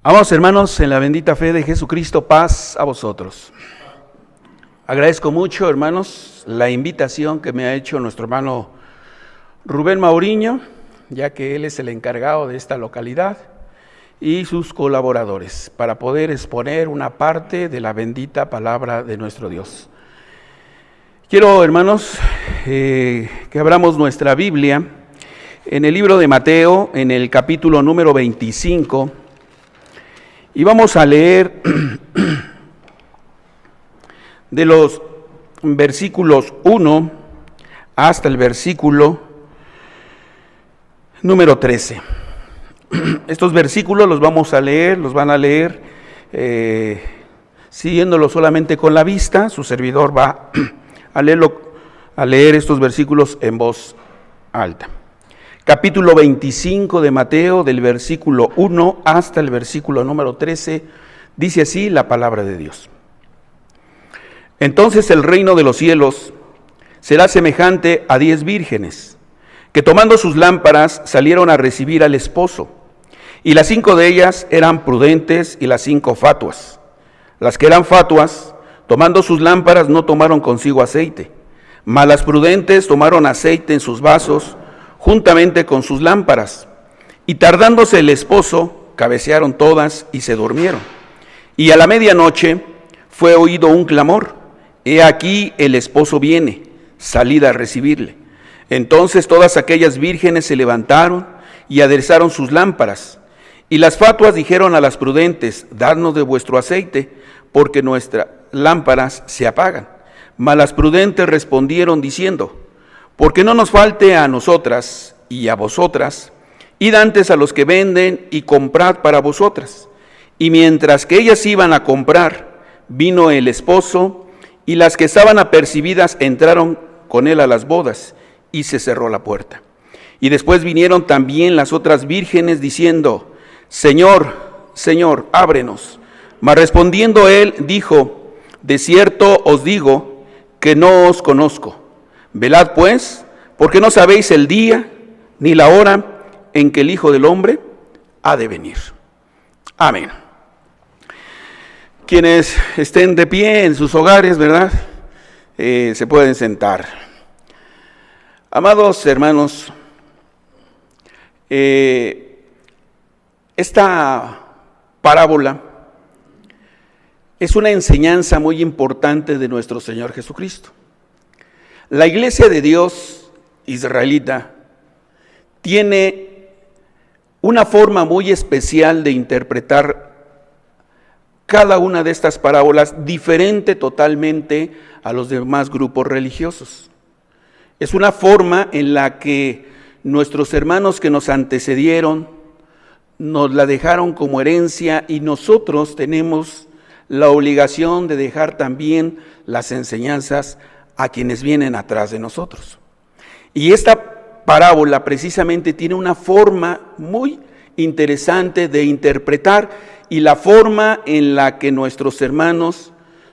Amados hermanos, en la bendita fe de Jesucristo, paz a vosotros. Agradezco mucho, hermanos, la invitación que me ha hecho nuestro hermano Rubén Mauriño, ya que él es el encargado de esta localidad, y sus colaboradores, para poder exponer una parte de la bendita palabra de nuestro Dios. Quiero, hermanos, que abramos nuestra Biblia en el libro de Mateo, en el capítulo número 25, y vamos a leer de los versículos 1 hasta el versículo número 13. Estos versículos los vamos a leer, los van a leer siguiéndolo solamente con la vista. Su servidor va a leer estos versículos en voz alta. Capítulo 25 de Mateo, del versículo 1 hasta el versículo número 13, dice así la palabra de Dios. Entonces el reino de los cielos será semejante a 10 vírgenes, que tomando sus lámparas salieron a recibir al esposo, y las 5 de ellas eran prudentes y las 5 fatuas. Las que eran fatuas, tomando sus lámparas, no tomaron consigo aceite, mas las prudentes tomaron aceite en sus vasos, juntamente con sus lámparas. Y tardándose el esposo, cabecearon todas y se durmieron. Y a la medianoche fue oído un clamor: he aquí el esposo viene, salid a recibirle. Entonces todas aquellas vírgenes se levantaron y aderezaron sus lámparas. Y las fatuas dijeron a las prudentes: dadnos de vuestro aceite, porque nuestras lámparas se apagan. Mas las prudentes respondieron diciendo: porque no nos falte a nosotras y a vosotras, id antes a los que venden y comprad para vosotras. Y mientras que ellas iban a comprar, vino el esposo, y las que estaban apercibidas entraron con él a las bodas, y se cerró la puerta. Y después vinieron también las otras vírgenes diciendo: Señor, Señor, ábrenos. Mas respondiendo él, dijo: de cierto os digo que no os conozco. Velad pues, porque no sabéis el día ni la hora en que el Hijo del Hombre ha de venir. Amén. Quienes estén de pie en sus hogares, ¿verdad? Se pueden sentar. Amados hermanos, esta parábola es una enseñanza muy importante de nuestro Señor Jesucristo. La iglesia de Dios israelita tiene una forma muy especial de interpretar cada una de estas parábolas, diferente totalmente a los demás grupos religiosos. Es una forma en la que nuestros hermanos que nos antecedieron nos la dejaron como herencia, y nosotros tenemos la obligación de dejar también las enseñanzas a quienes vienen atrás de nosotros. Y esta parábola precisamente tiene una forma muy interesante de interpretar, y la forma en la que nuestros hermanos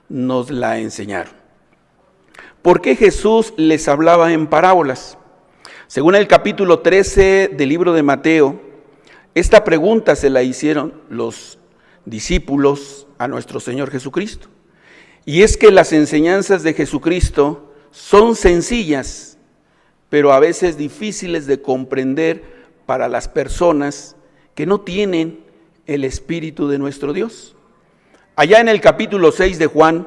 nos la enseñaron. ¿Por qué Jesús les hablaba en parábolas? Según el capítulo 13 del libro de Mateo, esta pregunta se la hicieron los discípulos a nuestro Señor Jesucristo. Y es que las enseñanzas de Jesucristo son sencillas, pero a veces difíciles de comprender para las personas que no tienen el Espíritu de nuestro Dios. Allá en el capítulo 6 de Juan,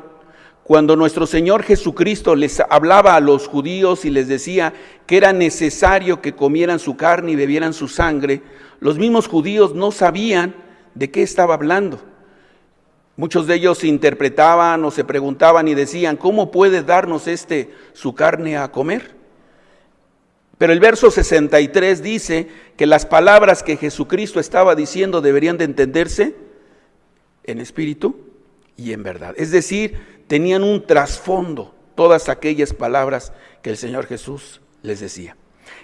cuando nuestro Señor Jesucristo les hablaba a los judíos y les decía que era necesario que comieran su carne y bebieran su sangre, los mismos judíos no sabían de qué estaba hablando. Muchos de ellos interpretaban o se preguntaban y decían: ¿cómo puede darnos su carne a comer? Pero el verso 63 dice que las palabras que Jesucristo estaba diciendo deberían de entenderse en espíritu y en verdad. Es decir, tenían un trasfondo todas aquellas palabras que el Señor Jesús les decía.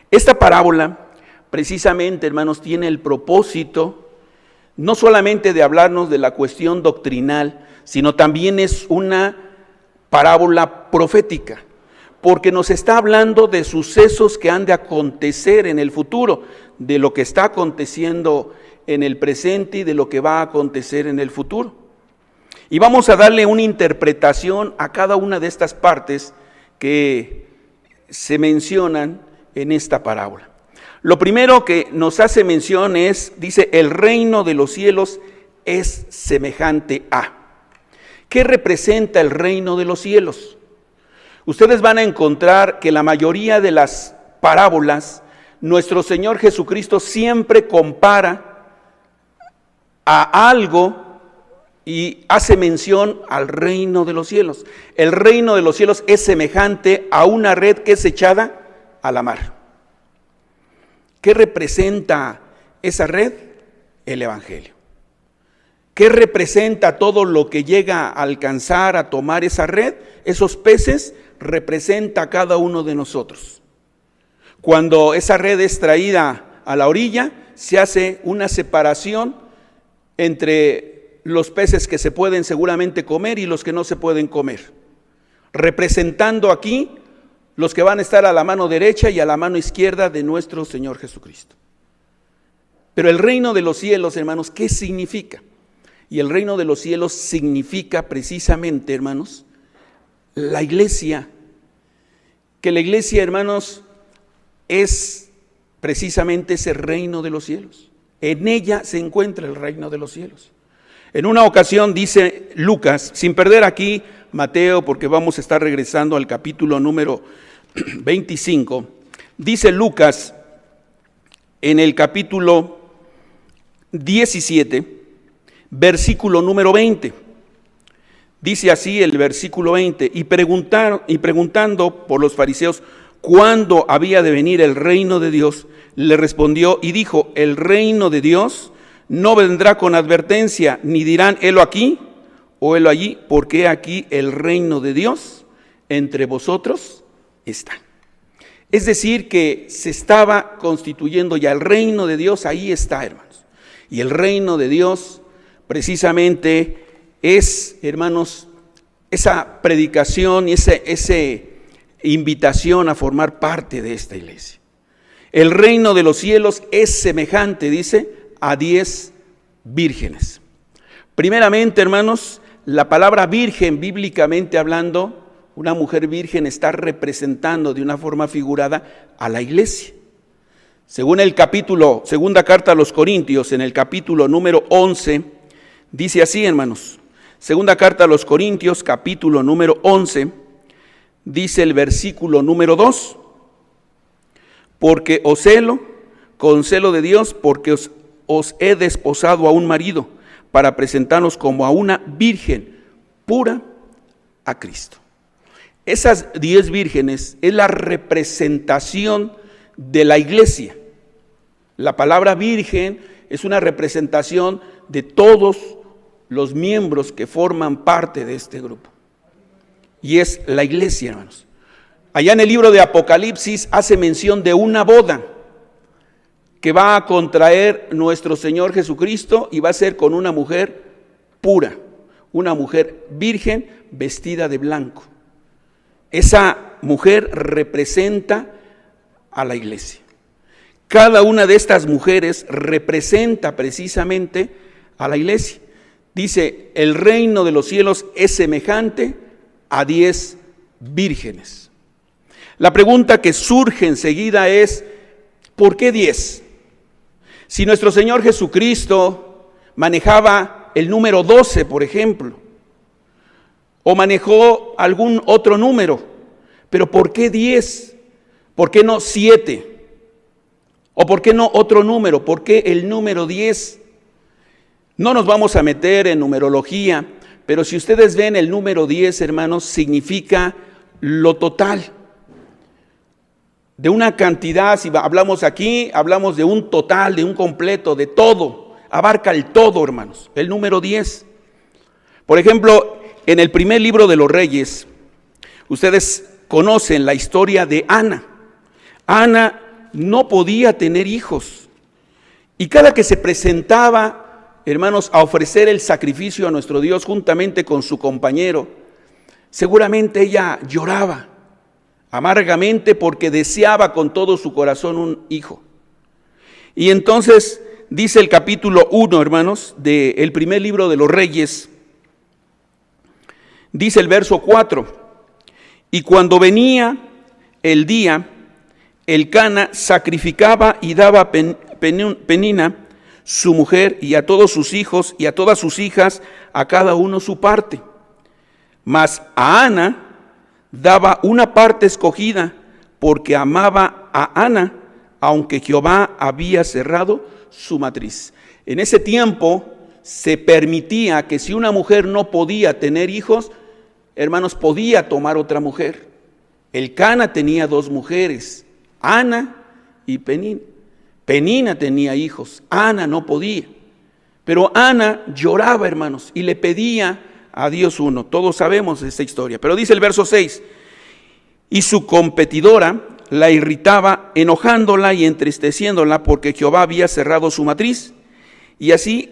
Esta parábola, precisamente, hermanos, tiene el propósito no solamente de hablarnos de la cuestión doctrinal, sino también es una parábola profética, porque nos está hablando de sucesos que han de acontecer en el futuro, de lo que está aconteciendo en el presente y de lo que va a acontecer en el futuro. Y vamos a darle una interpretación a cada una de estas partes que se mencionan en esta parábola. Lo primero que nos hace mención dice, el reino de los cielos es semejante a. ¿Qué representa el reino de los cielos? Ustedes van a encontrar que la mayoría de las parábolas, nuestro Señor Jesucristo siempre compara a algo y hace mención al reino de los cielos. El reino de los cielos es semejante a una red que es echada a la mar. ¿Qué representa esa red? El Evangelio. ¿Qué representa todo lo que llega a alcanzar, a tomar esa red? Esos peces representa a cada uno de nosotros. Cuando esa red es traída a la orilla, se hace una separación entre los peces que se pueden seguramente comer y los que no se pueden comer, representando aquí los que van a estar a la mano derecha y a la mano izquierda de nuestro Señor Jesucristo. Pero el reino de los cielos, hermanos, ¿qué significa? Y el reino de los cielos significa precisamente, hermanos, la iglesia, que la iglesia, hermanos, es precisamente ese reino de los cielos. En ella se encuentra el reino de los cielos. En una ocasión dice Lucas, sin perder aquí Mateo, porque vamos a estar regresando al capítulo número 25, dice Lucas en el capítulo 17, versículo número 20. Dice así el versículo 20, y preguntando por los fariseos cuándo había de venir el reino de Dios, le respondió y dijo, el reino de Dios no vendrá con advertencia, ni dirán, helo aquí o helo allí, porque aquí el reino de Dios entre vosotros está. Es decir, que se estaba constituyendo ya el reino de Dios, ahí está, hermanos. Y el reino de Dios precisamente es, hermanos, esa predicación y esa invitación a formar parte de esta iglesia. El reino de los cielos es semejante, dice, a 10 vírgenes. Primeramente, hermanos, la palabra virgen, bíblicamente hablando, una mujer virgen está representando de una forma figurada a la iglesia. Según el capítulo, segunda carta a los Corintios, en el capítulo número 11, dice así, hermanos, segunda carta a los Corintios, capítulo número 11, dice el versículo número 2, porque os celo con celo de Dios, porque os he desposado a un marido, para presentarnos como a una virgen pura a Cristo. Esas 10 vírgenes es la representación de la iglesia. La palabra virgen es una representación de todos los miembros que forman parte de este grupo. Y es la iglesia, hermanos. Allá en el libro de Apocalipsis hace mención de una boda que va a contraer nuestro Señor Jesucristo y va a ser con una mujer pura, una mujer virgen vestida de blanco. Esa mujer representa a la iglesia. Cada una de estas mujeres representa precisamente a la iglesia. Dice, el reino de los cielos es semejante a 10 vírgenes. La pregunta que surge enseguida es, ¿por qué 10? Si nuestro Señor Jesucristo manejaba el número 12, por ejemplo, o manejó algún otro número, pero ¿por qué 10? ¿Por qué no 7? ¿O por qué no otro número? ¿Por qué el número 10? No nos vamos a meter en numerología, pero si ustedes ven el número 10, hermanos, significa lo total. De una cantidad, si hablamos aquí, hablamos de un total, de un completo, de todo. Abarca el todo, hermanos, el número 10. Por ejemplo, en el primer libro de los Reyes, ustedes conocen la historia de Ana. Ana no podía tener hijos. Y cada que se presentaba, hermanos, a ofrecer el sacrificio a nuestro Dios juntamente con su compañero, seguramente ella lloraba amargamente porque deseaba con todo su corazón un hijo. Y entonces dice el capítulo 1, hermanos, del primer libro de los Reyes, dice el verso 4, y cuando venía el día, Elcana sacrificaba y daba a Penina, su mujer, y a todos sus hijos y a todas sus hijas, a cada uno su parte. Mas a Ana daba una parte escogida, porque amaba a Ana, aunque Jehová había cerrado su matriz. En ese tiempo se permitía que si una mujer no podía tener hijos, hermanos, podía tomar otra mujer. Elcana tenía 2 mujeres, Ana y Penina. Penina tenía hijos, Ana no podía. Pero Ana lloraba, hermanos, y le pedía a Dios uno. Todos sabemos esta historia. Pero dice el verso 6, y su competidora la irritaba, enojándola y entristeciéndola, porque Jehová había cerrado su matriz. Y así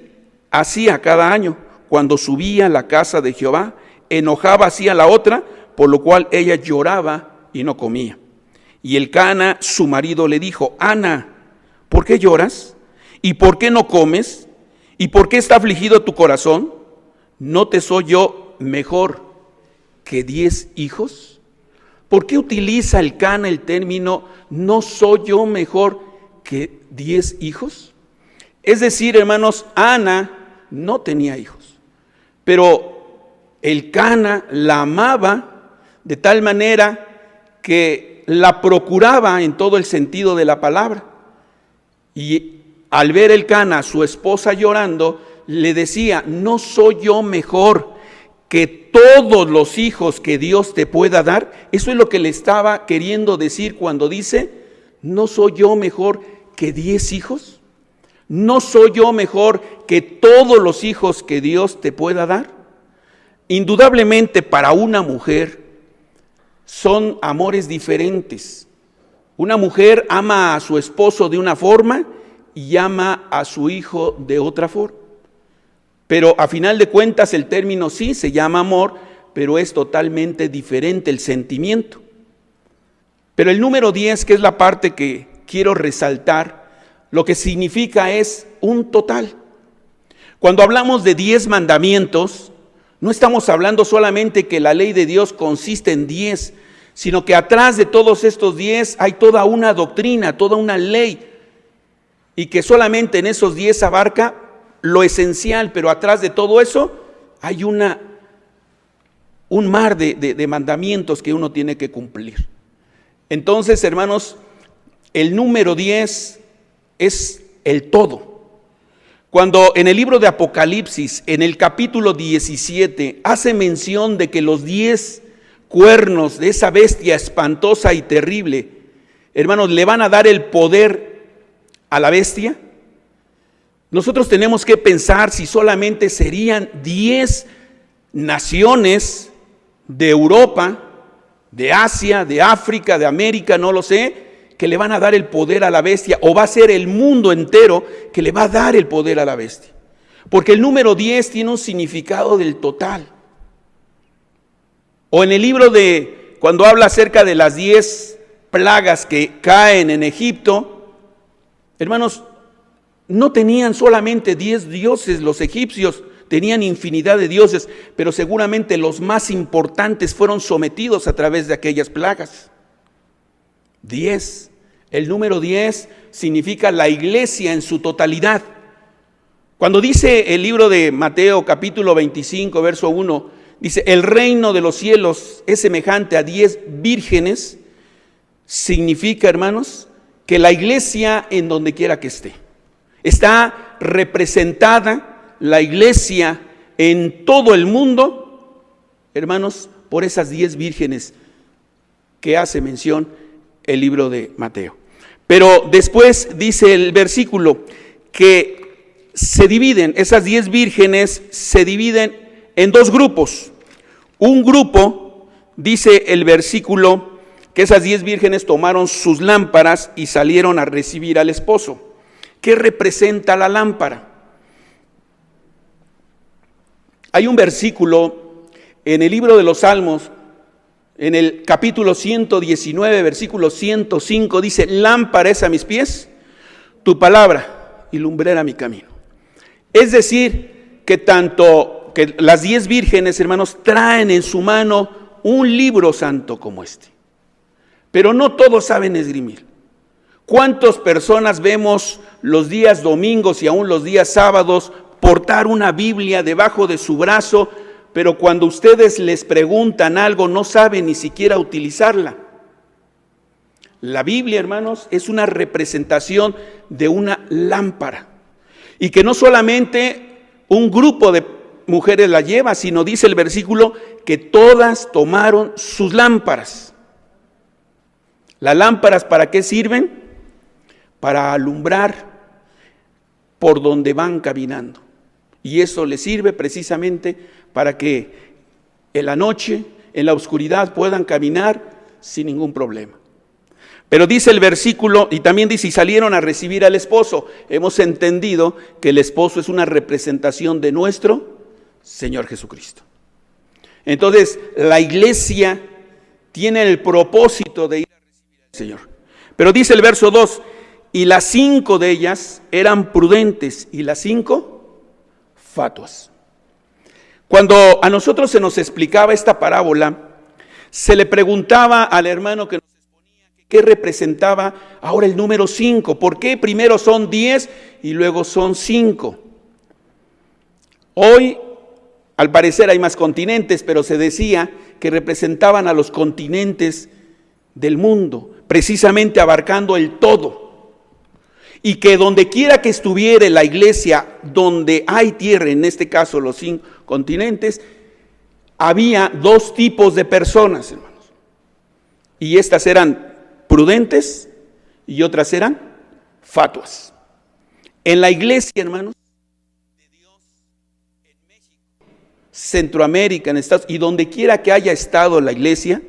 hacía cada año, cuando subía a la casa de Jehová, enojaba así a la otra, por lo cual ella lloraba y no comía. Y Elcana, su marido, le dijo, Ana, ¿por qué lloras? ¿Y por qué no comes? ¿Y por qué está afligido tu corazón? ¿No te soy yo mejor que 10 hijos? ¿Por qué utiliza Elcana el término, no soy yo mejor que 10 hijos? Es decir, hermanos, Ana no tenía hijos, pero Elcana la amaba de tal manera que la procuraba en todo el sentido de la palabra. Y al ver Elcana a su esposa llorando, le decía, no soy yo mejor que todos los hijos que Dios te pueda dar. Eso es lo que le estaba queriendo decir cuando dice, no soy yo mejor que 10 hijos. No soy yo mejor que todos los hijos que Dios te pueda dar. Indudablemente para una mujer son amores diferentes. Una mujer ama a su esposo de una forma y ama a su hijo de otra forma. Pero a final de cuentas el término sí se llama amor, pero es totalmente diferente el sentimiento. Pero el número 10, que es la parte que quiero resaltar, lo que significa es un total. Cuando hablamos de 10 mandamientos, no estamos hablando solamente que la ley de Dios consiste en 10, sino que atrás de todos estos 10 hay toda una doctrina, toda una ley, y que solamente en esos 10 abarca lo esencial, pero atrás de todo eso hay un mar de mandamientos que uno tiene que cumplir. Entonces, hermanos, el número 10 es el todo. Cuando en el libro de Apocalipsis, en el capítulo 17, hace mención de que los 10 cuernos de esa bestia espantosa y terrible, hermanos, le van a dar el poder a la bestia, nosotros tenemos que pensar si solamente serían 10 naciones de Europa, de Asia, de África, de América, no lo sé, que le van a dar el poder a la bestia, o va a ser el mundo entero que le va a dar el poder a la bestia. Porque el número 10 tiene un significado del total. O en el libro de, cuando habla acerca de las 10 plagas que caen en Egipto, hermanos, no tenían solamente 10 dioses los egipcios, tenían infinidad de dioses, pero seguramente los más importantes fueron sometidos a través de aquellas plagas. 10. El número 10 significa la iglesia en su totalidad. Cuando dice el libro de Mateo capítulo 25, verso 1, dice, el reino de los cielos es semejante a 10 vírgenes, significa, hermanos, que la iglesia en donde quiera que esté, está representada la iglesia en todo el mundo, hermanos, por esas 10 vírgenes que hace mención el libro de Mateo. Pero después dice el versículo que se dividen, esas 10 vírgenes se dividen en 2 grupos. Un grupo, dice el versículo, que esas 10 vírgenes tomaron sus lámparas y salieron a recibir al esposo. ¿Qué representa la lámpara? Hay un versículo en el libro de los Salmos, en el capítulo 119, versículo 105, dice, lámpara es a mis pies tu palabra y lumbrera mi camino. Es decir, que tanto que las 10 vírgenes, hermanos, traen en su mano un libro santo como este. Pero no todos saben esgrimir. ¿Cuántas personas vemos los días domingos y aún los días sábados portar una Biblia debajo de su brazo, pero cuando ustedes les preguntan algo no saben ni siquiera utilizarla? La Biblia, hermanos, es una representación de una lámpara. Y que no solamente un grupo de mujeres la lleva, sino dice el versículo que todas tomaron sus lámparas. ¿Las lámparas para qué sirven? Para alumbrar por donde van caminando. Y eso les sirve precisamente para que en la noche, en la oscuridad, puedan caminar sin ningún problema. Pero dice el versículo, y también dice, y salieron a recibir al esposo. Hemos entendido que el esposo es una representación de nuestro Señor Jesucristo. Entonces, la iglesia tiene el propósito de ir a recibir al Señor. Pero dice el verso 2, y las 5 de ellas eran prudentes y las 5 fatuas. Cuando a nosotros se nos explicaba esta parábola, se le preguntaba al hermano que nos exponía qué representaba ahora el número 5. ¿Por qué primero son 10 y luego son 5? Hoy, al parecer, hay más continentes, pero se decía que representaban a los continentes del mundo, precisamente abarcando el todo. Y que donde quiera que estuviera la iglesia, donde hay tierra, en este caso los 5 continentes, había 2 tipos de personas, hermanos. Y estas eran prudentes y otras eran fatuas. En la iglesia, hermanos, de Dios, en México, Centroamérica, en Estados Unidos, y donde quiera que haya estado la iglesia,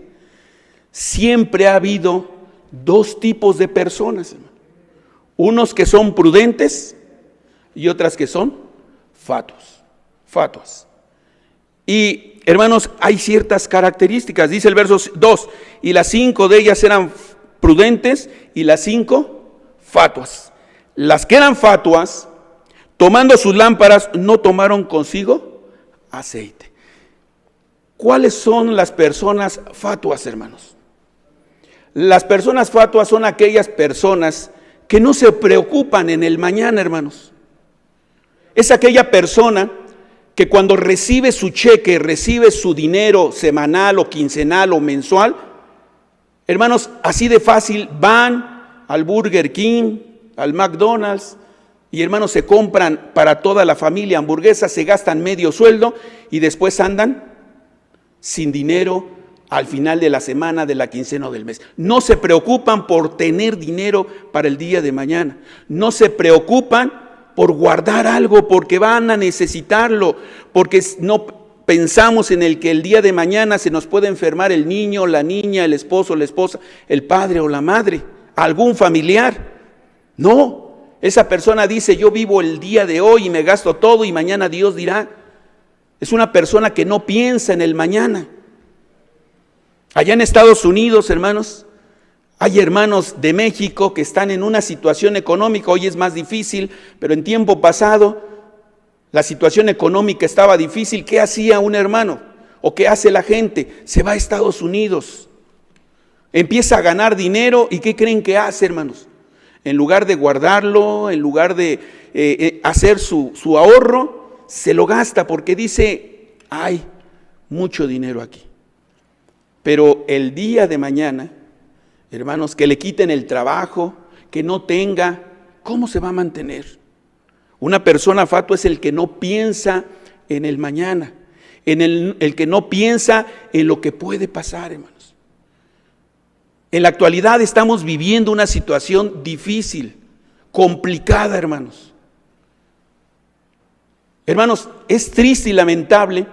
siempre ha habido 2 tipos de personas, hermanos. Unos que son prudentes y otras que son fatuas. Y hermanos, hay ciertas características. Dice el verso 2, y las 5 de ellas eran prudentes y las 5 fatuas. Las que eran fatuas, tomando sus lámparas, no tomaron consigo aceite. ¿Cuáles son las personas fatuas, hermanos? Las personas fatuas son aquellas personas que no se preocupan en el mañana, hermanos. Es aquella persona que cuando recibe su cheque, recibe su dinero semanal o quincenal o mensual, hermanos, así de fácil van al Burger King, al McDonald's, y hermanos, se compran para toda la familia hamburguesas, se gastan medio sueldo y después andan sin dinero al final de la semana, de la quincena o del mes. No se preocupan por tener dinero para el día de mañana. No se preocupan por guardar algo porque van a necesitarlo, porque no pensamos en el que el día de mañana se nos puede enfermar el niño, la niña, el esposo, la esposa, el padre o la madre, algún familiar. No, esa persona dice, yo vivo el día de hoy y me gasto todo y mañana Dios dirá. Es una persona que no piensa en el mañana. Allá en Estados Unidos, hermanos, hay hermanos de México que están en una situación económica, hoy es más difícil, pero en tiempo pasado la situación económica estaba difícil. ¿Qué hacía un hermano? ¿O qué hace la gente? Se va a Estados Unidos, empieza a ganar dinero y ¿qué creen que hace, hermanos? En lugar de guardarlo, en lugar de hacer su ahorro, se lo gasta porque dice, hay mucho dinero aquí. Pero el día de mañana, hermanos, que le quiten el trabajo, que no tenga, ¿cómo se va a mantener? Una persona fatua es el que no piensa en el mañana, en el que no piensa en lo que puede pasar, hermanos. En la actualidad estamos viviendo una situación difícil, complicada, hermanos. Hermanos, es triste y lamentable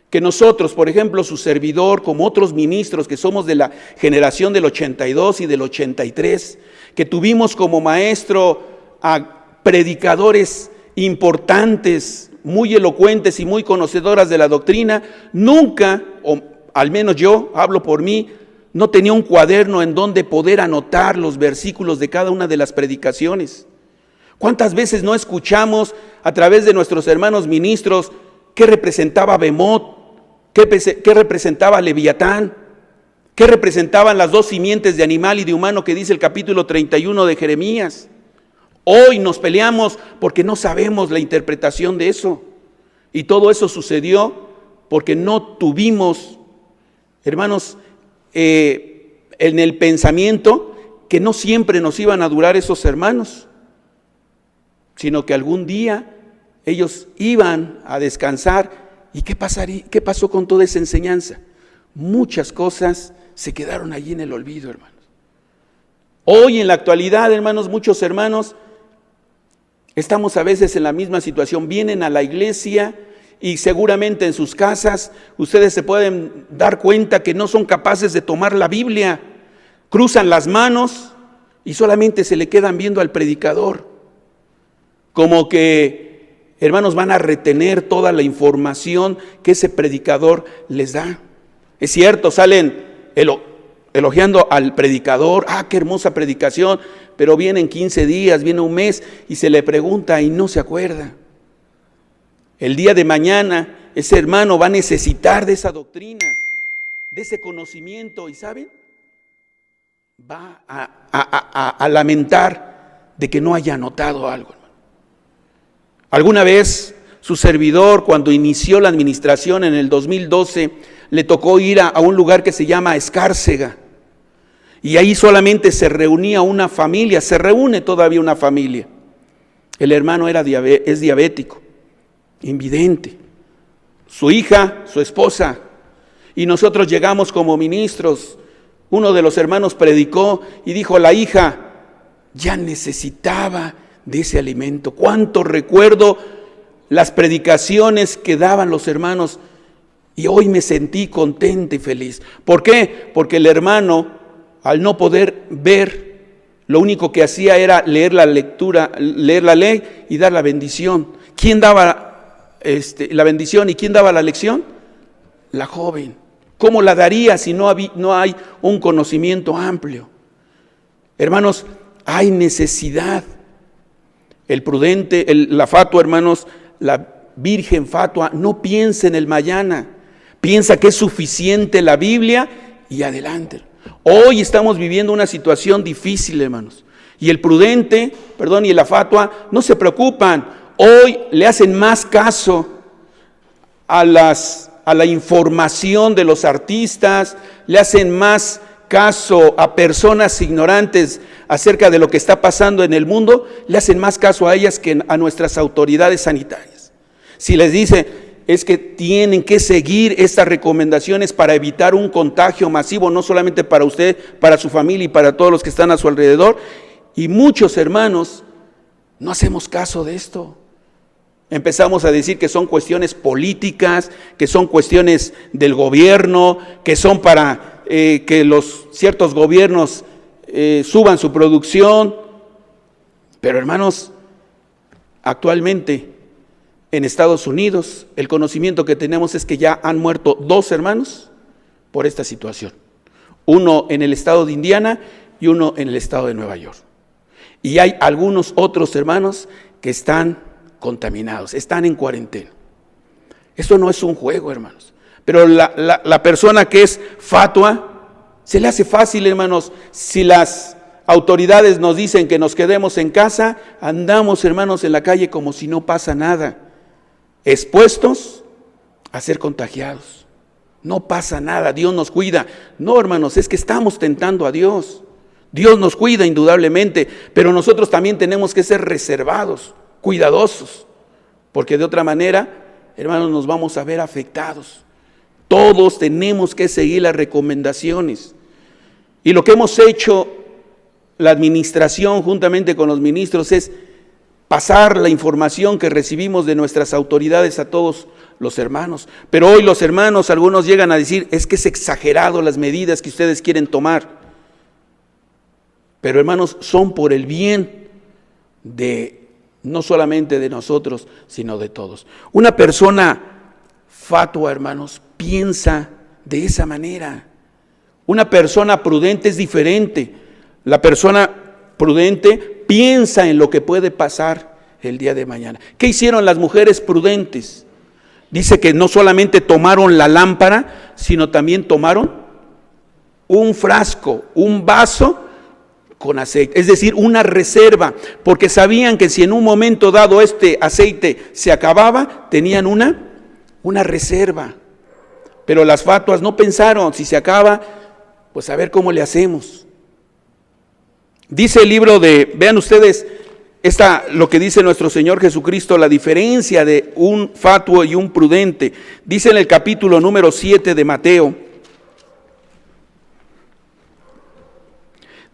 que nosotros, por ejemplo, su servidor, como otros ministros que somos de la generación del 82 y del 83, que tuvimos como maestro a predicadores importantes, muy elocuentes y muy conocedoras de la doctrina, nunca, o al menos yo hablo por mí, no tenía un cuaderno en donde poder anotar los versículos de cada una de las predicaciones. ¿Cuántas veces no escuchamos a través de nuestros hermanos ministros qué representaba Bemot, qué representaba Leviatán, qué representaban las dos simientes de animal y de humano que dice el capítulo 31 de Jeremías? Hoy nos peleamos porque no sabemos la interpretación de eso. Y todo eso sucedió porque no tuvimos, hermanos, en el pensamiento que no siempre nos iban a durar esos hermanos, sino que algún día ellos iban a descansar. ¿Y qué pasaría? ¿Qué pasó con toda esa enseñanza? Muchas cosas se quedaron allí en el olvido, hermanos. Hoy en la actualidad, hermanos, muchos hermanos estamos a veces en la misma situación. Vienen a la iglesia y seguramente en sus casas ustedes se pueden dar cuenta que no son capaces de tomar la Biblia. Cruzan las manos y solamente se le quedan viendo al predicador. Como que, hermanos, van a retener toda la información que ese predicador les da. Es cierto, salen elogiando al predicador, qué hermosa predicación, pero vienen 15 días, viene un mes y se le pregunta y no se acuerda. El día de mañana ese hermano va a necesitar de esa doctrina, de ese conocimiento, y ¿saben? Va a lamentar de que no haya anotado algo. Alguna vez su servidor, cuando inició la administración en el 2012, le tocó ir a un lugar que se llama Escárcega. Y ahí solamente se reunía una familia, se reúne todavía una familia. El hermano es diabético, invidente. Su hija, su esposa. Y nosotros llegamos como ministros. Uno de los hermanos predicó y dijo, la hija ya necesitaba de ese alimento. Cuánto recuerdo las predicaciones que daban los hermanos y hoy me sentí contento y feliz. ¿Por qué? Porque el hermano, al no poder ver, lo único que hacía era leer la ley y dar la bendición. ¿Quién daba la bendición y quién daba la lección? La joven. ¿Cómo la daría si no hay un conocimiento amplio? Hermanos, hay necesidad. El prudente, la fatua, hermanos, la virgen fatua, no piensa en el mañana, piensa que es suficiente la Biblia y adelante. Hoy estamos viviendo una situación difícil, hermanos, y el prudente, y la fatua no se preocupan. Hoy le hacen más caso a la información de los artistas, le hacen más caso a personas ignorantes acerca de lo que está pasando en el mundo, le hacen más caso a ellas que a nuestras autoridades sanitarias. Si les dice, es que tienen que seguir estas recomendaciones para evitar un contagio masivo, no solamente para usted, para su familia y para todos los que están a su alrededor. Y muchos hermanos no hacemos caso de esto. Empezamos a decir que son cuestiones políticas, que son cuestiones del gobierno, que son para que los ciertos gobiernos suban su producción. Pero hermanos, actualmente en Estados Unidos el conocimiento que tenemos es que ya han muerto 2 hermanos por esta situación. Uno en el estado de Indiana y uno en el estado de Nueva York. Y hay algunos otros hermanos que están contaminados, están en cuarentena. Esto no es un juego, hermanos. Pero la persona que es fatua, se le hace fácil, hermanos. Si las autoridades nos dicen que nos quedemos en casa, andamos, hermanos, en la calle como si no pasa nada, expuestos a ser contagiados. No pasa nada, Dios nos cuida. No, hermanos, es que estamos tentando a Dios. Dios nos cuida indudablemente, pero nosotros también tenemos que ser reservados, cuidadosos, porque de otra manera, hermanos, nos vamos a ver afectados. Todos tenemos que seguir las recomendaciones. Y lo que hemos hecho, la administración juntamente con los ministros, es pasar la información que recibimos de nuestras autoridades a todos los hermanos. Pero hoy los hermanos, algunos llegan a decir, es que es exagerado las medidas que ustedes quieren tomar. Pero hermanos, son por el bien de no solamente de nosotros, sino de todos. Una persona fatua, hermanos, piensa de esa manera. Una persona prudente es diferente. La persona prudente piensa en lo que puede pasar el día de mañana. ¿Qué hicieron las mujeres prudentes? Dice que no solamente tomaron la lámpara, sino también tomaron un frasco, un vaso con aceite, es decir, una reserva, porque sabían que si en un momento dado este aceite se acababa, tenían una reserva. Pero las fatuas no pensaron, si se acaba, pues a ver cómo le hacemos. Dice el libro vean ustedes, lo que dice nuestro Señor Jesucristo, la diferencia de un fatuo y un prudente. Dice en el capítulo número 7 de Mateo,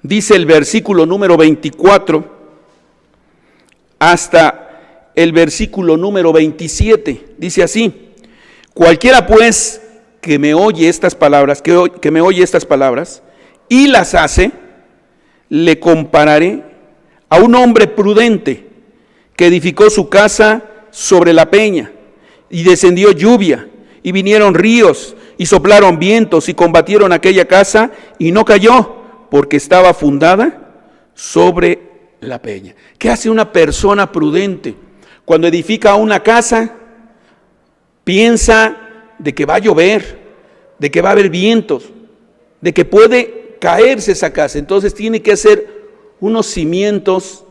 dice el versículo número 24 hasta el versículo número 27, dice así: cualquiera pues que me oye estas palabras, que me oye estas palabras y las hace, le compararé a un hombre prudente que edificó su casa sobre la peña, y descendió lluvia, y vinieron ríos, y soplaron vientos, y combatieron aquella casa, y no cayó, porque estaba fundada sobre la peña. ¿Qué hace una persona prudente? Cuando edifica una casa, piensa de que va a llover, de que va a haber vientos, de que puede caerse esa casa. Entonces tiene que hacer unos cimientos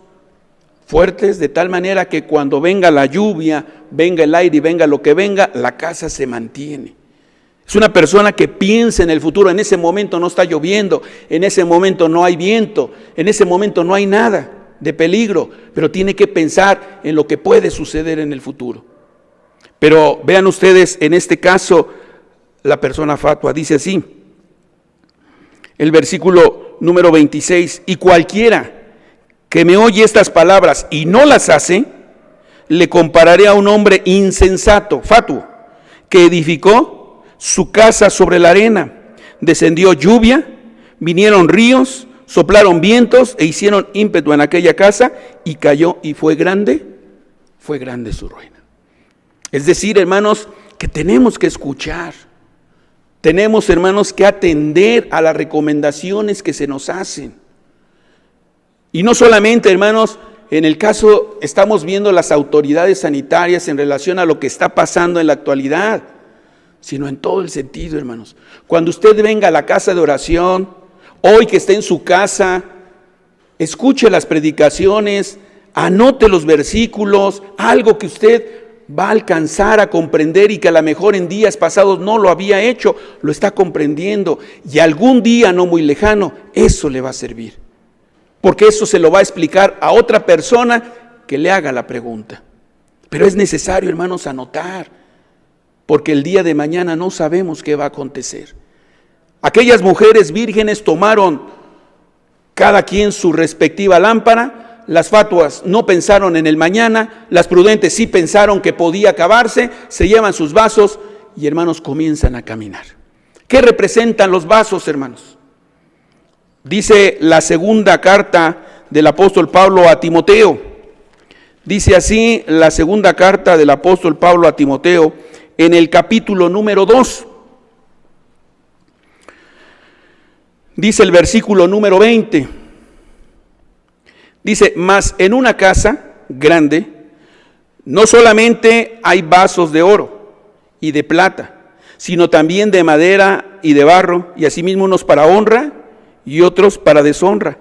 fuertes, de tal manera que cuando venga la lluvia, venga el aire y venga lo que venga, la casa se mantiene. Es una persona que piensa en el futuro. En ese momento no está lloviendo, en ese momento no hay viento, en ese momento no hay nada de peligro, pero tiene que pensar en lo que puede suceder en el futuro. Pero vean ustedes, en este caso, la persona fatua dice así, el versículo número 26, y cualquiera que me oye estas palabras y no las hace, le compararé a un hombre insensato, fatuo, que edificó su casa sobre la arena. Descendió lluvia, vinieron ríos, soplaron vientos e hicieron ímpetu en aquella casa, y cayó, y fue grande su ruina. Es decir, hermanos, que tenemos que escuchar. Tenemos, hermanos, que atender a las recomendaciones que se nos hacen. Y no solamente, hermanos, en el caso, estamos viendo las autoridades sanitarias en relación a lo que está pasando en la actualidad, sino en todo el sentido, hermanos. Cuando usted venga a la casa de oración, hoy que esté en su casa, escuche las predicaciones, anote los versículos, algo que usted va a alcanzar a comprender y que a lo mejor en días pasados no lo había hecho, lo está comprendiendo, y algún día no muy lejano, eso le va a servir, porque eso se lo va a explicar a otra persona que le haga la pregunta. Pero es necesario, hermanos, anotar, porque el día de mañana no sabemos qué va a acontecer. Aquellas mujeres vírgenes tomaron cada quien su respectiva lámpara. Las fatuas no pensaron en el mañana, las prudentes sí pensaron que podía acabarse, se llevan sus vasos y, hermanos, comienzan a caminar. ¿Qué representan los vasos, hermanos? Dice la segunda carta del apóstol Pablo a Timoteo. Dice así la segunda carta del apóstol Pablo a Timoteo en el capítulo número 2. Dice el versículo número 20. Dice, mas en una casa grande no solamente hay vasos de oro y de plata, sino también de madera y de barro, y asimismo unos para honra y otros para deshonra.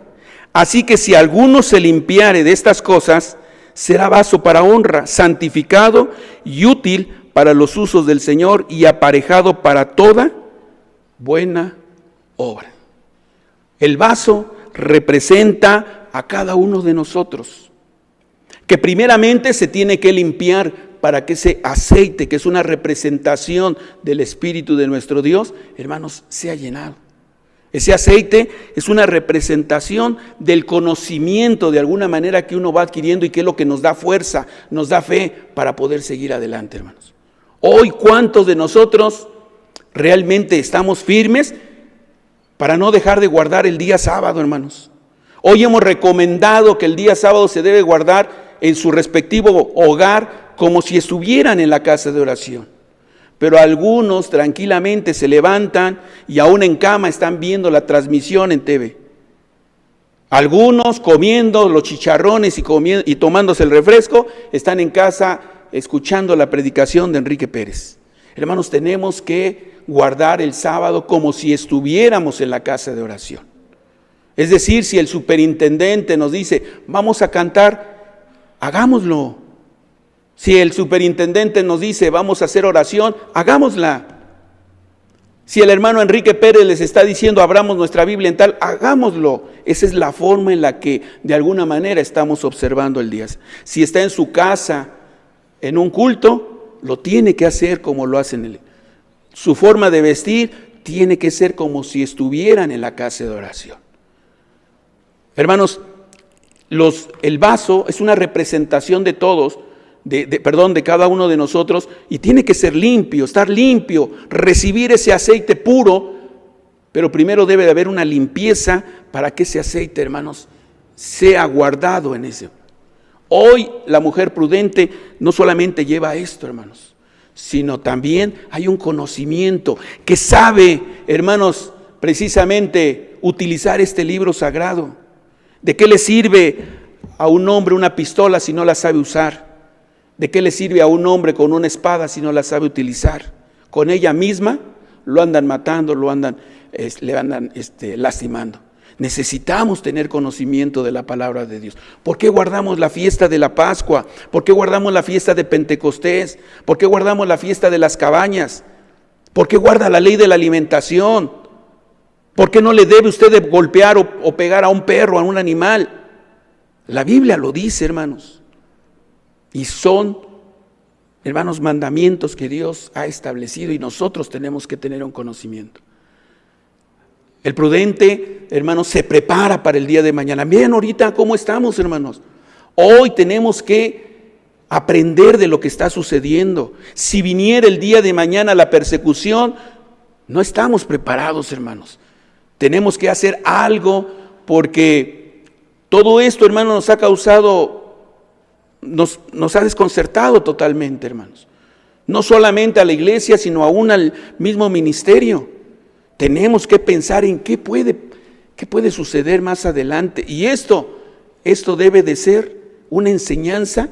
Así que si alguno se limpiare de estas cosas, será vaso para honra, santificado y útil para los usos del Señor, y aparejado para toda buena obra. El vaso representa a cada uno de nosotros, que primeramente se tiene que limpiar para que ese aceite, que es una representación del Espíritu de nuestro Dios, hermanos, sea llenado. Ese aceite es una representación del conocimiento de alguna manera que uno va adquiriendo y que es lo que nos da fuerza, nos da fe para poder seguir adelante, hermanos. Hoy, ¿cuántos de nosotros realmente estamos firmes para no dejar de guardar el día sábado, hermanos? Hoy hemos recomendado que el día sábado se debe guardar en su respectivo hogar como si estuvieran en la casa de oración. Pero algunos tranquilamente se levantan y aún en cama están viendo la transmisión en TV. Algunos comiendo los chicharrones y tomándose el refresco, están en casa escuchando la predicación de Enrique Pérez. Hermanos, tenemos que guardar el sábado como si estuviéramos en la casa de oración. Es decir, si el superintendente nos dice, vamos a cantar, hagámoslo. Si el superintendente nos dice, vamos a hacer oración, hagámosla. Si el hermano Enrique Pérez les está diciendo, abramos nuestra Biblia en tal, hagámoslo. Esa es la forma en la que de alguna manera estamos observando el día. Si está en su casa, en un culto, lo tiene que hacer como lo hacen él. Su forma de vestir tiene que ser como si estuvieran en la casa de oración. Hermanos, el vaso es una representación de todos, de cada uno de nosotros, y tiene que ser limpio, estar limpio, recibir ese aceite puro, pero primero debe de haber una limpieza para que ese aceite, hermanos, sea guardado en ese. Hoy la mujer prudente no solamente lleva esto, hermanos, sino también hay un conocimiento que sabe, hermanos, precisamente utilizar este libro sagrado. ¿De qué le sirve a un hombre una pistola si no la sabe usar? ¿De qué le sirve a un hombre con una espada si no la sabe utilizar? Con ella misma lo andan matando, le andan lastimando. Necesitamos tener conocimiento de la palabra de Dios. ¿Por qué guardamos la fiesta de la Pascua? ¿Por qué guardamos la fiesta de Pentecostés? ¿Por qué guardamos la fiesta de las cabañas? ¿Por qué guarda la ley de la alimentación? ¿Por qué no le debe usted de golpear o pegar a un perro, a un animal? La Biblia lo dice, hermanos. Y son, hermanos, mandamientos que Dios ha establecido y nosotros tenemos que tener un conocimiento. El prudente, hermanos, se prepara para el día de mañana. Miren ahorita cómo estamos, hermanos. Hoy tenemos que aprender de lo que está sucediendo. Si viniera el día de mañana la persecución, no estamos preparados, hermanos. Tenemos que hacer algo porque todo esto, hermanos, nos ha causado, nos ha desconcertado totalmente, hermanos. No solamente a la iglesia, sino aún al mismo ministerio. Tenemos que pensar en qué puede suceder más adelante. Y esto debe de ser una enseñanza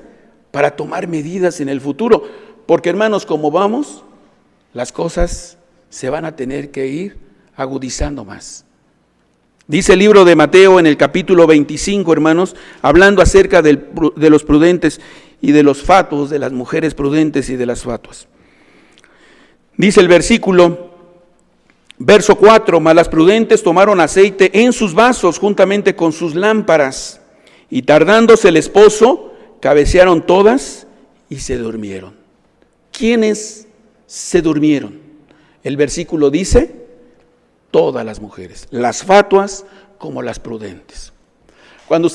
para tomar medidas en el futuro. Porque, hermanos, como vamos, las cosas se van a tener que ir agudizando más. Dice el libro de Mateo en el capítulo 25, hermanos, hablando acerca de los prudentes y de los fatuos, de las mujeres prudentes y de las fatuas. Dice el verso 4, mas las prudentes tomaron aceite en sus vasos juntamente con sus lámparas, y tardándose el esposo, cabecearon todas y se durmieron. ¿Quiénes se durmieron? El versículo dice, todas las mujeres, las fatuas como las prudentes. Cuando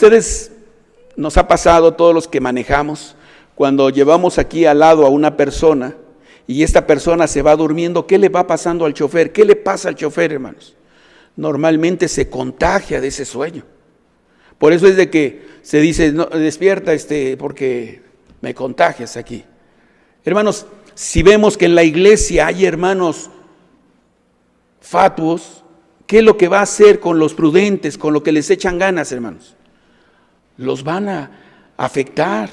nos ha pasado, todos los que manejamos, cuando llevamos aquí al lado a una persona, y esta persona se va durmiendo, ¿qué le va pasando al chofer? ¿Qué le pasa al chofer, hermanos? Normalmente se contagia de ese sueño. Por eso es de que se dice, no, despierta porque me contagias aquí. Hermanos, si vemos que en la iglesia hay hermanos fatuos, ¿qué es lo que va a hacer con los prudentes, con lo que les echan ganas, hermanos? Los van a afectar.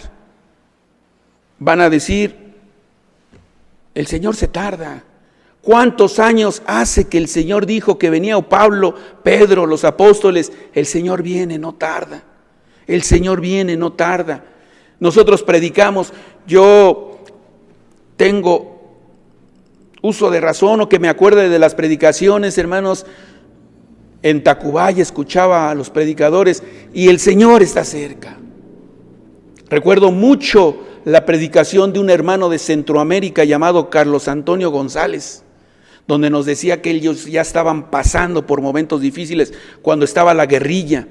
Van a decir, el Señor se tarda. ¿Cuántos años hace que el Señor dijo que venía Pablo, Pedro, los apóstoles? El Señor viene, no tarda. El Señor viene, no tarda. Nosotros predicamos, yo tengo uso de razón o que me acuerde de las predicaciones, hermanos. En Tacubaya escuchaba a los predicadores y el Señor está cerca. Recuerdo mucho la predicación de un hermano de Centroamérica llamado Carlos Antonio González, donde nos decía que ellos ya estaban pasando por momentos difíciles cuando estaba la guerrilla,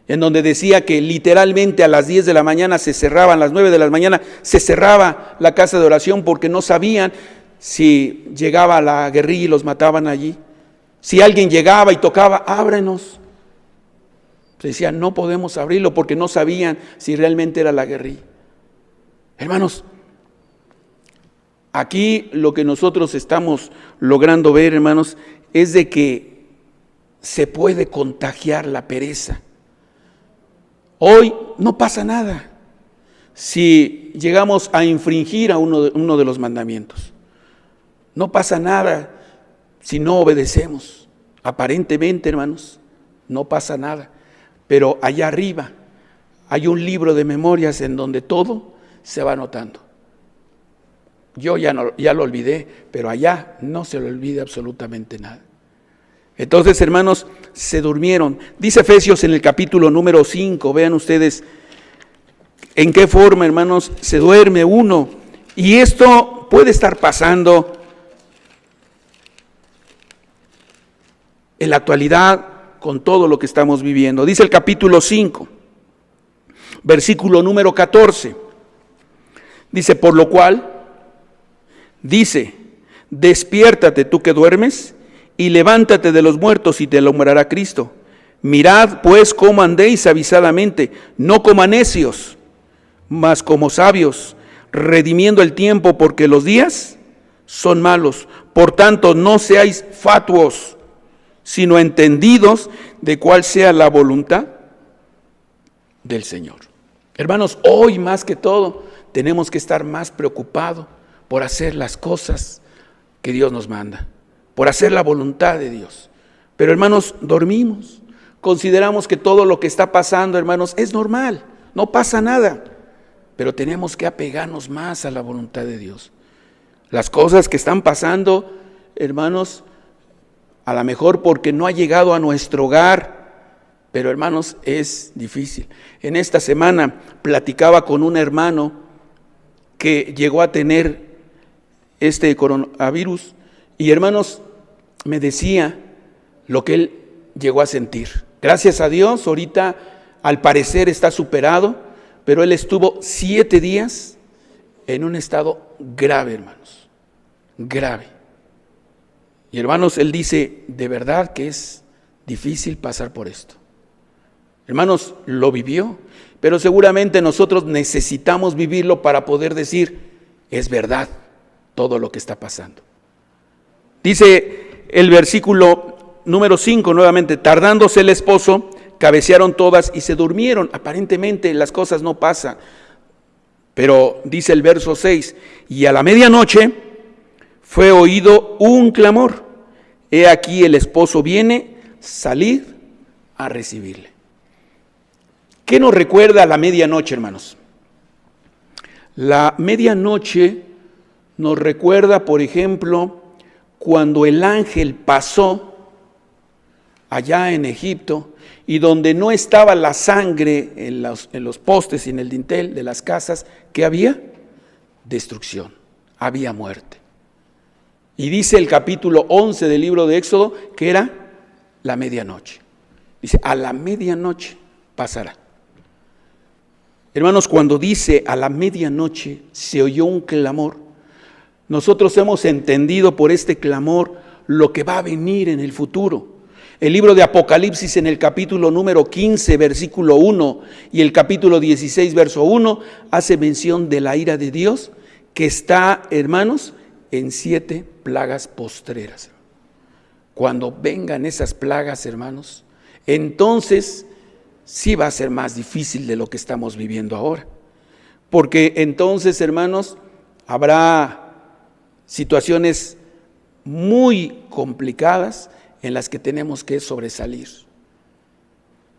en donde decía que literalmente a las 10 de la mañana se cerraban, a las 9 de la mañana se cerraba la casa de oración porque no sabían si llegaba la guerrilla y los mataban allí. Si alguien llegaba y tocaba, ábrenos. Se decían, no podemos abrirlo porque no sabían si realmente era la guerrilla. Hermanos, aquí lo que nosotros estamos logrando ver, hermanos, es de que se puede contagiar la pereza. Hoy no pasa nada si llegamos a infringir a uno de los mandamientos. No pasa nada si no obedecemos. Aparentemente, hermanos, no pasa nada. Pero allá arriba hay un libro de memorias en donde todo se va anotando. Yo ya lo olvidé, pero allá no se le olvida absolutamente nada. Entonces, hermanos, se durmieron. Dice Efesios en el capítulo número 5, vean ustedes en qué forma, hermanos, se duerme uno. Y esto puede estar pasando en la actualidad con todo lo que estamos viviendo. Dice el capítulo 5, versículo número 14. Dice, por lo cual, dice, despiértate tú que duermes, y levántate de los muertos y te alumbrará Cristo. Mirad pues cómo andéis avisadamente, no como necios, mas como sabios, redimiendo el tiempo, porque los días son malos. Por tanto, no seáis fatuos, sino entendidos de cuál sea la voluntad del Señor. Hermanos, hoy más que todo tenemos que estar más preocupados por hacer las cosas que Dios nos manda, por hacer la voluntad de Dios. Pero hermanos, dormimos, consideramos que todo lo que está pasando, hermanos, es normal, no pasa nada, pero tenemos que apegarnos más a la voluntad de Dios. Las cosas que están pasando, hermanos, a lo mejor porque no ha llegado a nuestro hogar, pero hermanos, es difícil. En esta semana platicaba con un hermano que llegó a tener este coronavirus y hermanos, me decía lo que él llegó a sentir. Gracias a Dios, ahorita al parecer está superado, pero él estuvo 7 días en un estado grave, hermanos, grave. Y hermanos, él dice, de verdad que es difícil pasar por esto. Hermanos, lo vivió, pero seguramente nosotros necesitamos vivirlo para poder decir, es verdad todo lo que está pasando. Dice el versículo número 5 nuevamente, tardándose el esposo, cabecearon todas y se durmieron. Aparentemente las cosas no pasan, pero dice el verso 6, y a la medianoche fue oído un clamor. He aquí el esposo viene, salir a recibirle. ¿Qué nos recuerda la medianoche, hermanos? La medianoche nos recuerda, por ejemplo, cuando el ángel pasó allá en Egipto y donde no estaba la sangre en los postes y en el dintel de las casas, ¿qué había? Destrucción, había muerte. Y dice el capítulo 11 del libro de Éxodo que era la medianoche. Dice, a la medianoche pasará. Hermanos, cuando dice a la medianoche se oyó un clamor, nosotros hemos entendido por este clamor lo que va a venir en el futuro. El libro de Apocalipsis en el capítulo número 15, versículo 1 y el capítulo 16, verso 1, hace mención de la ira de Dios que está, hermanos, en 7 plagas postreras. Cuando vengan esas plagas, hermanos, entonces sí va a ser más difícil de lo que estamos viviendo ahora. Porque entonces, hermanos, habrá situaciones muy complicadas en las que tenemos que sobresalir.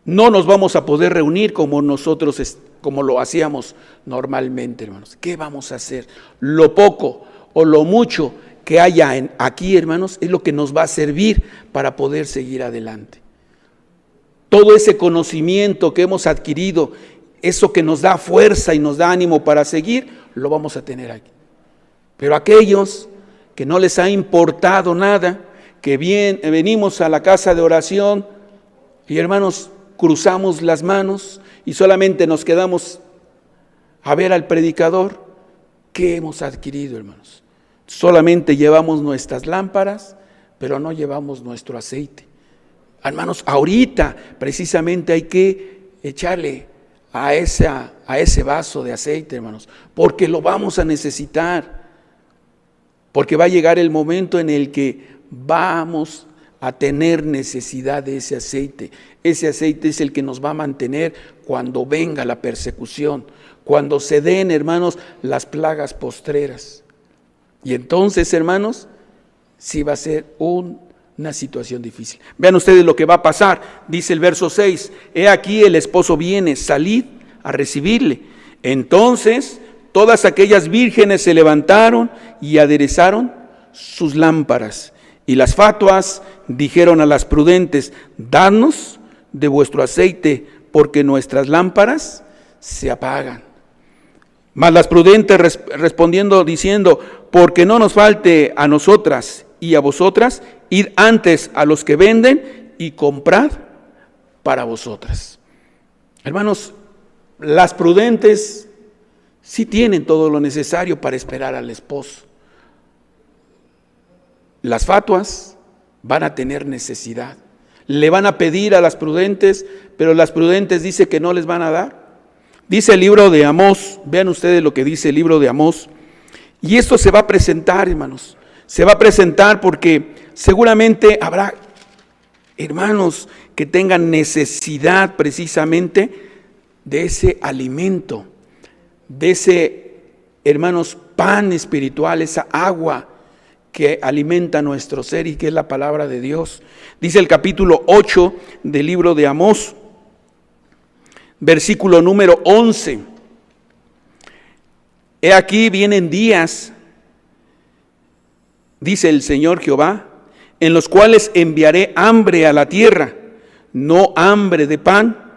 No nos vamos a poder reunir como lo hacíamos normalmente, hermanos. ¿Qué vamos a hacer? Lo poco o lo mucho que haya aquí, hermanos, es lo que nos va a servir para poder seguir adelante. Todo ese conocimiento que hemos adquirido, eso que nos da fuerza y nos da ánimo para seguir, lo vamos a tener aquí. Pero aquellos que no les ha importado nada, que venimos a la casa de oración y hermanos, cruzamos las manos y solamente nos quedamos a ver al predicador, ¿qué hemos adquirido, hermanos? Solamente llevamos nuestras lámparas, pero no llevamos nuestro aceite. Hermanos, ahorita precisamente hay que echarle a ese vaso de aceite, hermanos, porque lo vamos a necesitar, porque va a llegar el momento en el que vamos a tener necesidad de ese aceite. Ese aceite es el que nos va a mantener cuando venga la persecución, cuando se den, hermanos, las plagas postreras. Y entonces, hermanos, sí va a ser una situación difícil. Vean ustedes lo que va a pasar. Dice el verso 6, he aquí el esposo viene, salid a recibirle. Entonces todas aquellas vírgenes se levantaron y aderezaron sus lámparas. Y las fatuas dijeron a las prudentes, dadnos de vuestro aceite, porque nuestras lámparas se apagan. Mas las prudentes respondiendo diciendo, porque no nos falte a nosotras y a vosotras, id antes a los que venden y comprad para vosotras. Hermanos, las prudentes sí tienen todo lo necesario para esperar al esposo. Las fatuas van a tener necesidad. Le van a pedir a las prudentes, pero las prudentes dicen que no les van a dar. Dice el libro de Amós, vean ustedes lo que dice el libro de Amós. Y esto se va a presentar, hermanos. Se va a presentar porque seguramente habrá hermanos que tengan necesidad precisamente de ese alimento, de ese, hermanos, pan espiritual, esa agua que alimenta nuestro ser y que es la palabra de Dios. Dice el capítulo 8 del libro de Amós, versículo número 11. He aquí vienen días, dice el Señor Jehová, en los cuales enviaré hambre a la tierra, no hambre de pan,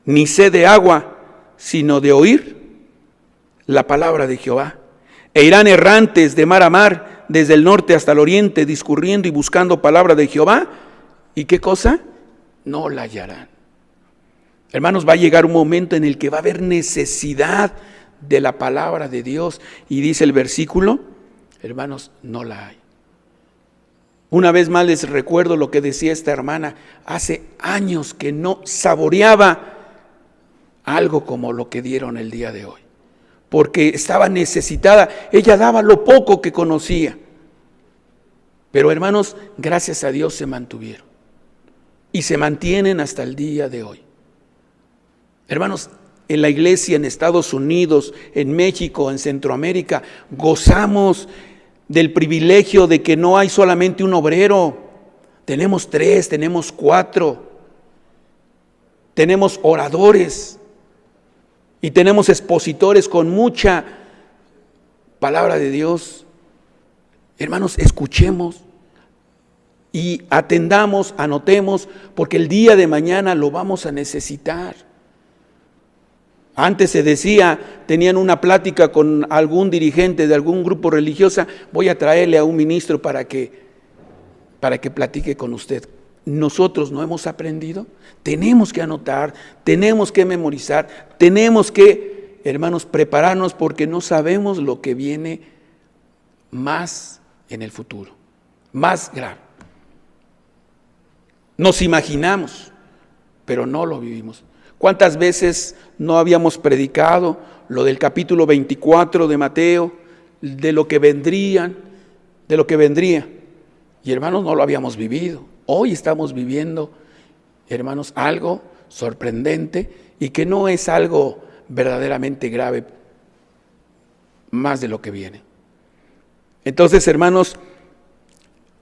ni sed de agua, sino de oír la palabra de Jehová. E irán errantes de mar a mar, desde el norte hasta el oriente, discurriendo y buscando palabra de Jehová. ¿Y qué cosa? No la hallarán. Hermanos, va a llegar un momento en el que va a haber necesidad de la palabra de Dios. Y dice el versículo, hermanos, no la hay. Una vez más les recuerdo lo que decía esta hermana, hace años que no saboreaba algo como lo que dieron el día de hoy, porque estaba necesitada. Ella daba lo poco que conocía, pero hermanos, gracias a Dios se mantuvieron y se mantienen hasta el día de hoy. Hermanos, en la iglesia en Estados Unidos, en México, en Centroamérica, gozamos del privilegio de que no hay solamente un obrero, tenemos 3, tenemos 4, tenemos oradores y tenemos expositores con mucha palabra de Dios. Hermanos, escuchemos y atendamos, anotemos, porque el día de mañana lo vamos a necesitar. Antes se decía, tenían una plática con algún dirigente de algún grupo religioso, voy a traerle a un ministro para que platique con usted. Nosotros no hemos aprendido, tenemos que anotar, tenemos que memorizar, tenemos que, hermanos, prepararnos porque no sabemos lo que viene más en el futuro, más grave. Nos imaginamos, pero no lo vivimos. ¿Cuántas veces no habíamos predicado lo del capítulo 24 de Mateo, de lo que vendría? Y hermanos, no lo habíamos vivido. Hoy estamos viviendo, hermanos, algo sorprendente y que no es algo verdaderamente grave, más de lo que viene. Entonces, hermanos,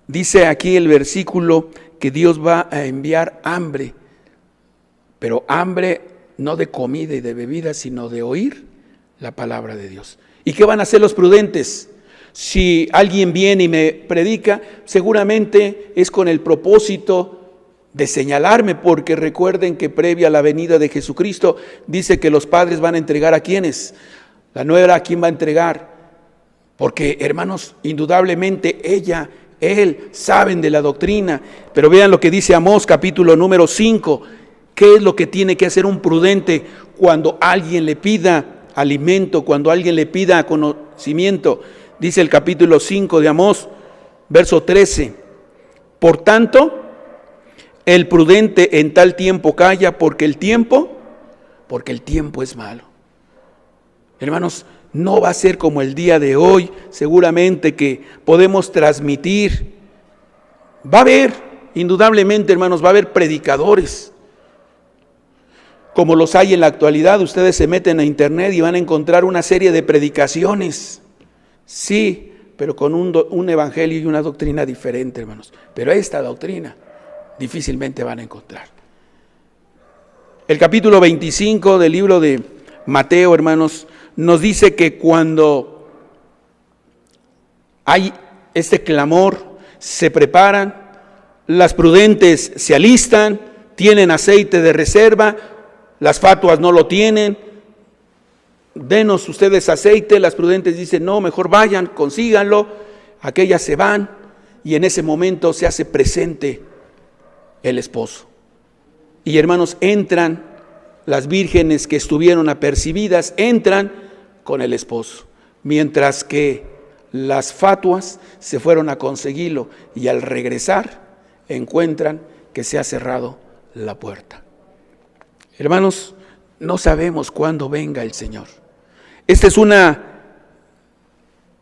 dice aquí el versículo que Dios va a enviar hambre, pero hambre no de comida y de bebida, sino de oír la palabra de Dios. ¿Y qué van a hacer los prudentes? Si alguien viene y me predica, seguramente es con el propósito de señalarme, porque recuerden que previa a la venida de Jesucristo, dice que los padres van a entregar ¿a quiénes? La nuera, ¿a quién va a entregar? Porque, hermanos, indudablemente él saben de la doctrina, pero vean lo que dice Amós, capítulo número 5, ¿qué es lo que tiene que hacer un prudente cuando alguien le pida alimento, cuando alguien le pida conocimiento? Dice el capítulo 5 de Amós, verso 13, por tanto, el prudente en tal tiempo calla, porque el tiempo es malo. Hermanos, no va a ser como el día de hoy, seguramente que podemos transmitir. Va a haber Indudablemente, hermanos, va a haber predicadores, como los hay en la actualidad. Ustedes se meten a internet y van a encontrar una serie de predicaciones. Sí, pero con un evangelio y una doctrina diferente, hermanos. Pero esta doctrina difícilmente van a encontrar. El capítulo 25 del libro de Mateo, hermanos, nos dice que cuando hay este clamor, se preparan, las prudentes se alistan, tienen aceite de reserva, las fatuas no lo tienen. Denos ustedes aceite. Las prudentes dicen, no, mejor vayan, consíganlo. Aquellas se van y en ese momento se hace presente el esposo. Y hermanos, entran las vírgenes que estuvieron apercibidas, entran con el esposo, mientras que las fatuas se fueron a conseguirlo y al regresar encuentran que se ha cerrado la puerta. Hermanos, no sabemos cuándo venga el Señor. Esta es una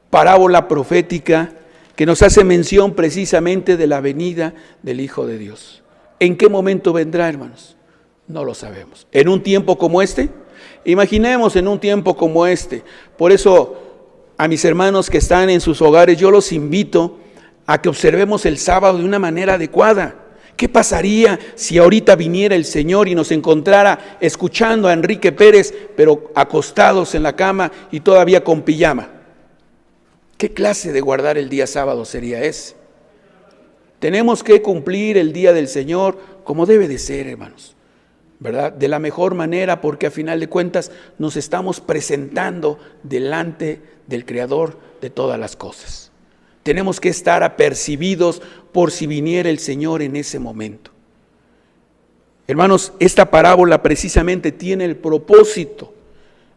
parábola profética que nos hace mención precisamente de la venida del Hijo de Dios. ¿En qué momento vendrá, hermanos? No lo sabemos. ¿En un tiempo como este? Imaginemos en un tiempo como este. Por eso, a mis hermanos que están en sus hogares, yo los invito a que observemos el sábado de una manera adecuada. ¿Qué pasaría si ahorita viniera el Señor y nos encontrara escuchando a Enrique Pérez, pero acostados en la cama y todavía con pijama? ¿Qué clase de guardar el día sábado sería ese? Tenemos que cumplir el día del Señor como debe de ser, hermanos, ¿verdad? De la mejor manera, porque a final de cuentas nos estamos presentando delante del Creador de todas las cosas. Tenemos que estar apercibidos por si viniera el Señor en ese momento. Hermanos, esta parábola precisamente tiene el propósito,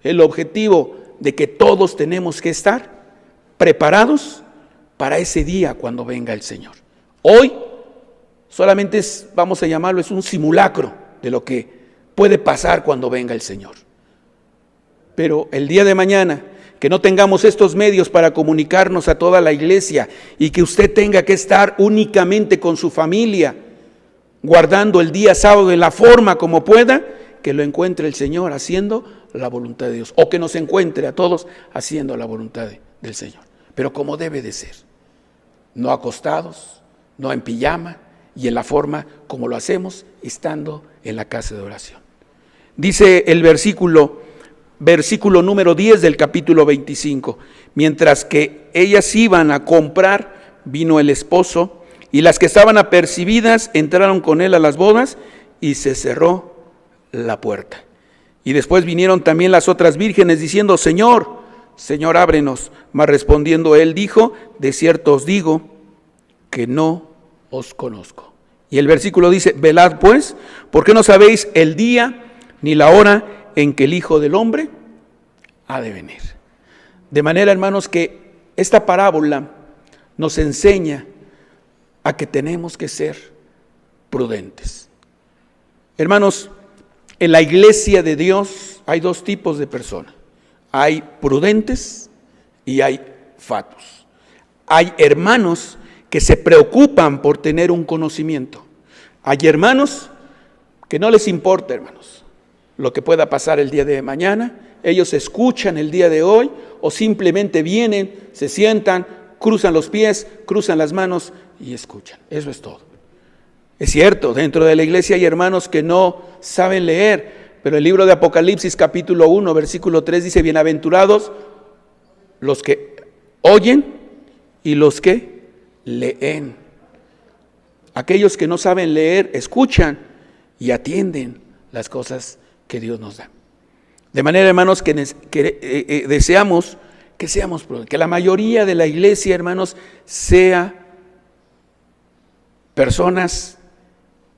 el objetivo de que todos tenemos que estar preparados para ese día cuando venga el Señor. Hoy solamente vamos a llamarlo, es un simulacro de lo que puede pasar cuando venga el Señor. Pero el día de mañana, que no tengamos estos medios para comunicarnos a toda la iglesia y que usted tenga que estar únicamente con su familia, guardando el día sábado de la forma como pueda, que lo encuentre el Señor haciendo la voluntad de Dios, o que nos encuentre a todos haciendo la voluntad del Señor, pero como debe de ser, no acostados, no en pijama y en la forma como lo hacemos estando en la casa de oración. Dice el versículo número 10 del capítulo 25, mientras que ellas iban a comprar, vino el esposo, y las que estaban apercibidas entraron con él a las bodas y se cerró la puerta. Y después vinieron también las otras vírgenes diciendo, Señor, Señor, ábrenos. Mas respondiendo él dijo, de cierto os digo que no os conozco. Y el versículo dice, velad pues, porque no sabéis el día ni la hora en que el Hijo del Hombre ha de venir. De manera, hermanos, que esta parábola nos enseña a que tenemos que ser prudentes. Hermanos, en la iglesia de Dios hay dos tipos de personas. Hay prudentes y hay fatuos. Hay hermanos que se preocupan por tener un conocimiento. Hay hermanos que no les importa, hermanos, lo que pueda pasar el día de mañana. Ellos escuchan el día de hoy o simplemente vienen, se sientan, cruzan los pies, cruzan las manos y escuchan. Eso es todo. Es cierto, dentro de la iglesia hay hermanos que no saben leer, pero el libro de Apocalipsis capítulo 1 versículo 3 dice, bienaventurados los que oyen y los que leen. Aquellos que no saben leer, escuchan y atienden las cosas que Dios nos da. De manera, hermanos, que deseamos que seamos prudentes, que la mayoría de la iglesia, hermanos, sea personas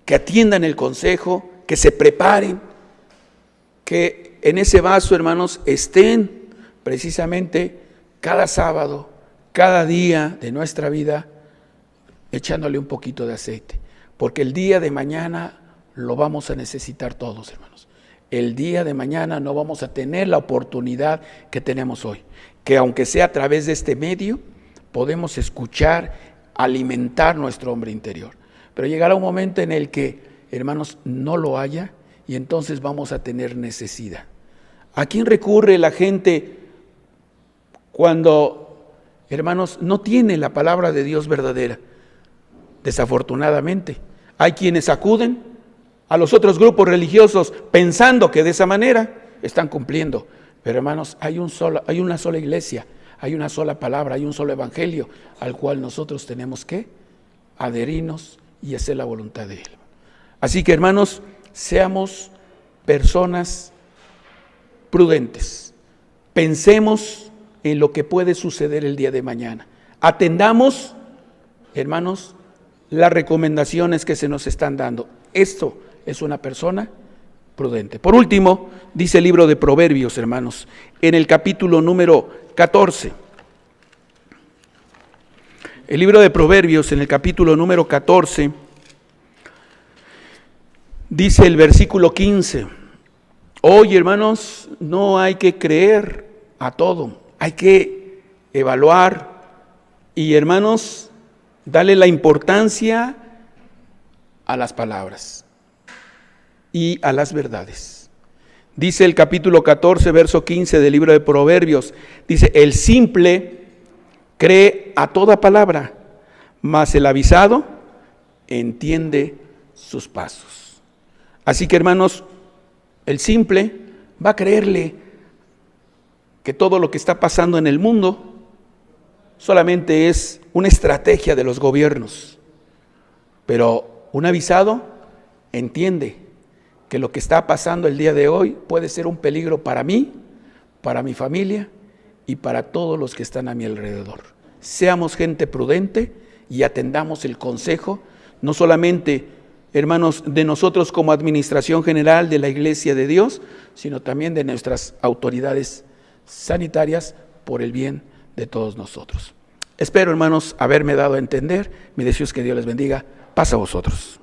que atiendan el consejo, que se preparen, que en ese vaso, hermanos, estén precisamente cada sábado, cada día de nuestra vida, echándole un poquito de aceite, porque el día de mañana lo vamos a necesitar todos, hermanos. El día de mañana no vamos a tener la oportunidad que tenemos hoy, que aunque sea a través de este medio, podemos escuchar, alimentar nuestro hombre interior. pero llegará un momento en el que, hermanos, no lo haya y entonces vamos a tener necesidad. ¿A quién recurre la gente cuando, hermanos, no tiene la palabra de Dios verdadera? Desafortunadamente, hay quienes acuden a los otros grupos religiosos pensando que de esa manera están cumpliendo. Pero hermanos, hay una sola iglesia, hay una sola palabra, hay un solo evangelio al cual nosotros tenemos que adherirnos y hacer la voluntad de Él. Así que hermanos, seamos personas prudentes. Pensemos en lo que puede suceder el día de mañana. Atendamos, hermanos, las recomendaciones que se nos están dando. Esto es una persona prudente. Por último, dice el libro de Proverbios, hermanos, en el capítulo número 14. El libro de Proverbios, en el capítulo número 14, dice el versículo 15. Hoy, hermanos, no hay que creer a todo, hay que evaluar y, hermanos, darle la importancia a las palabras y a las verdades. Dice el capítulo 14, verso 15 del libro de Proverbios, dice, el simple cree a toda palabra, mas el avisado entiende sus pasos. Así que, hermanos, el simple va a creerle que todo lo que está pasando en el mundo solamente es una estrategia de los gobiernos. Pero un avisado entiende que lo que está pasando el día de hoy puede ser un peligro para mí, para mi familia y para todos los que están a mi alrededor. Seamos gente prudente y atendamos el consejo, no solamente, hermanos, de nosotros como administración general de la Iglesia de Dios, sino también de nuestras autoridades sanitarias por el bien de todos nosotros. Espero, hermanos, haberme dado a entender. Mi deseo es que Dios les bendiga. Paz a vosotros.